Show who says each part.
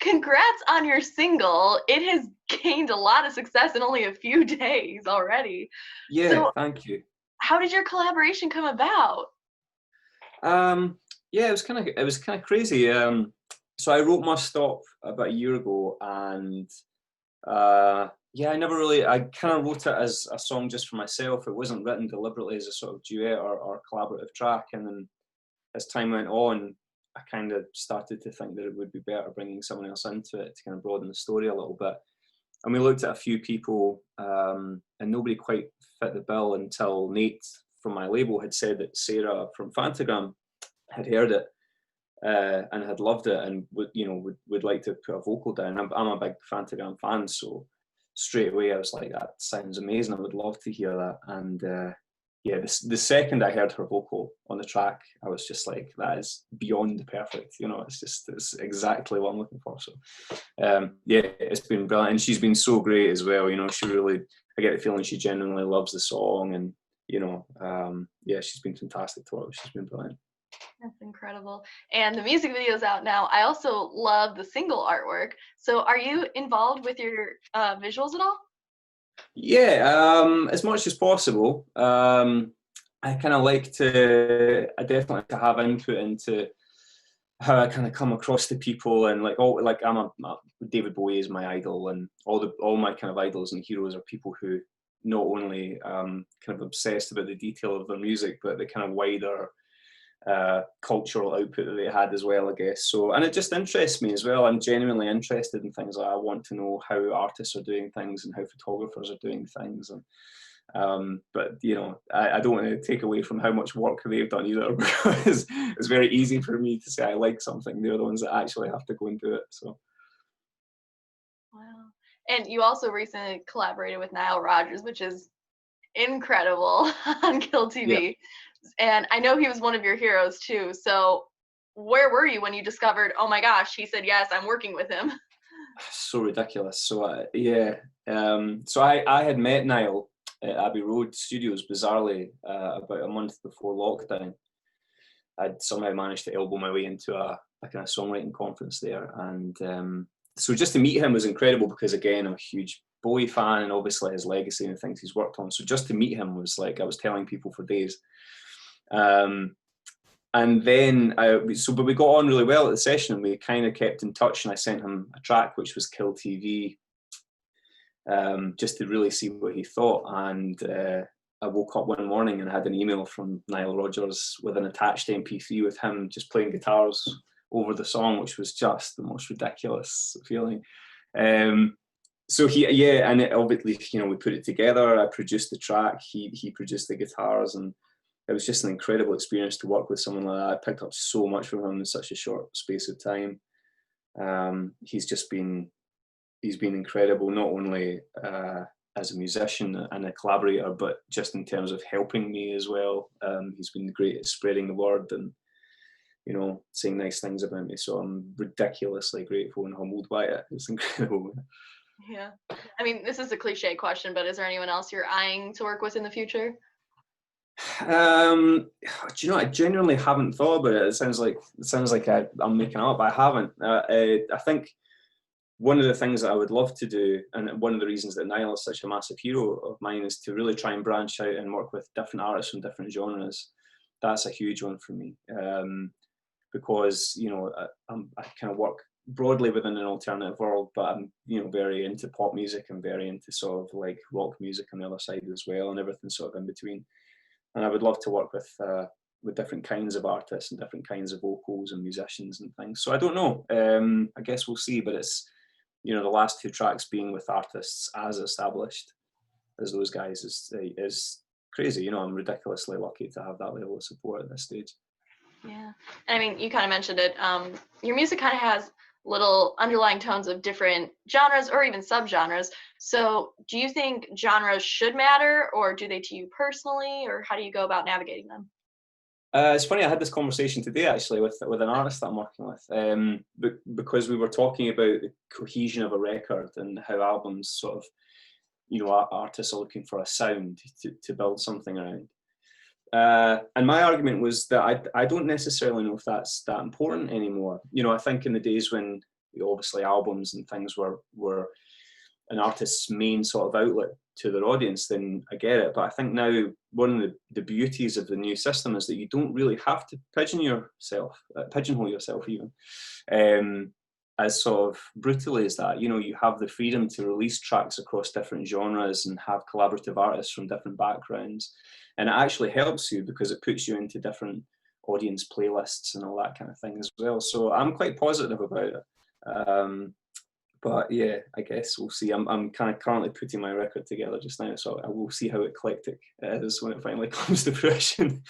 Speaker 1: congrats on your single. It has gained a lot of success in only a few days already.
Speaker 2: Yeah,
Speaker 1: So
Speaker 2: thank you.
Speaker 1: how did your collaboration come about?
Speaker 2: Yeah, it was kind of crazy. So I wrote my stop about a year ago, and yeah, I kind of wrote it as a song just for myself. It wasn't written deliberately as a sort of duet or collaborative track. And then as time went on, I kind of started to think that it would be better bringing someone else into it to kind of broaden the story a little bit. And we looked at a few people, and nobody quite fit the bill until Nate from my label had said that Sarah from Phantogram had heard it and had loved it and would like to put a vocal down. I'm a big Phantogram fan, so straight away I was like, that sounds amazing. I would love to hear that. And yeah, the second I heard her vocal on the track, I was just like, that is beyond perfect. It's exactly what I'm looking for. So yeah, it's been brilliant, and she's been so great as well. She really, I get the feeling she genuinely loves the song, and yeah, she's been fantastic to work with. She's been brilliant.
Speaker 1: That's incredible. And the music video's out now. I also love the single artwork. So are you involved with your visuals at all?
Speaker 2: Yeah, as much as possible. I kind of I definitely like to have input into how I kind of come across to people, and David Bowie is my idol, and all my kind of idols and heroes are people who not only kind of obsessed about the detail of their music, but the kind of wider cultural output that they had as well, I guess. So, and it just interests me as well. I'm genuinely interested in things. I want to know how artists are doing things and how photographers are doing things. And but I don't want to take away from how much work they've done either, because it's very easy for me to say I like something. They're the ones that actually have to go and do it. So.
Speaker 1: Wow. And you also recently collaborated with Nile Rodgers, which is incredible on Kill
Speaker 2: Yeah.
Speaker 1: TV. And I know he was one of your heroes too. So where were you when you discovered, oh my gosh, he said yes, I'm working with him?
Speaker 2: So ridiculous. So yeah, so I had met Nile at Abbey Road Studios bizarrely about a month before lockdown. I'd somehow managed to elbow my way into a kind of songwriting conference there, and so just to meet him was incredible, because again, I'm a huge Bowie fan, and obviously his legacy and the things he's worked on. So just to meet him was like I was telling people for days. And then but we got on really well at the session, and we kind of kept in touch, and I sent him a track which was Kill TV, just to really see what he thought. And I woke up one morning and I had an email from Nile Rodgers with an attached MP3 with him just playing guitars over the song, which was just the most ridiculous feeling. So yeah, and obviously, we put it together. I produced the track. He produced the guitars, and it was just an incredible experience to work with someone like that. I picked up so much from him in such a short space of time. He's been incredible, not only as a musician and a collaborator, but just in terms of helping me as well. He's been great at spreading the word and saying nice things about me. So I'm ridiculously grateful and humbled by it. It's incredible.
Speaker 1: Yeah. I mean, this is a cliche question, but is there anyone else you're eyeing to work with in the future?
Speaker 2: Do you know, I genuinely haven't thought about it. It sounds like I'm making up. I haven't. I think one of the things that I would love to do, and one of the reasons that Nile is such a massive hero of mine, is to really try and branch out and work with different artists from different genres. That's a huge one for me, because I kind of work broadly within an alternative world, but I'm very into pop music and very into sort of like rock music on the other side as well, and everything sort of in between. And I would love to work with different kinds of artists and different kinds of vocals and musicians and things. So I don't know. I guess we'll see. But it's the last two tracks being with artists as established as those guys is crazy. I'm ridiculously lucky to have that level of support at this stage.
Speaker 1: Yeah. I mean, you kind of mentioned it. Your music kind of has little underlying tones of different genres or even subgenres. So do you think genres should matter, or do they to you personally, or how do you go about navigating them?
Speaker 2: It's funny, I had this conversation today actually with an artist that I'm working with, because we were talking about the cohesion of a record and how albums sort of, artists are looking for a sound to build something around. And my argument was that I don't necessarily know if that's that important anymore. I think in the days when obviously albums and things were an artist's main sort of outlet to their audience, then I get it. But I think now one of the beauties of the new system is that you don't really have to pigeonhole yourself even. As sort of brutally as that, you know, you have the freedom to release tracks across different genres and have collaborative artists from different backgrounds. And it actually helps you because it puts you into different audience playlists and all that kind of thing as well. So I'm quite positive about it. But yeah, I guess we'll see. I'm kind of currently putting my record together just now, so I will see how eclectic it is when it finally comes to fruition.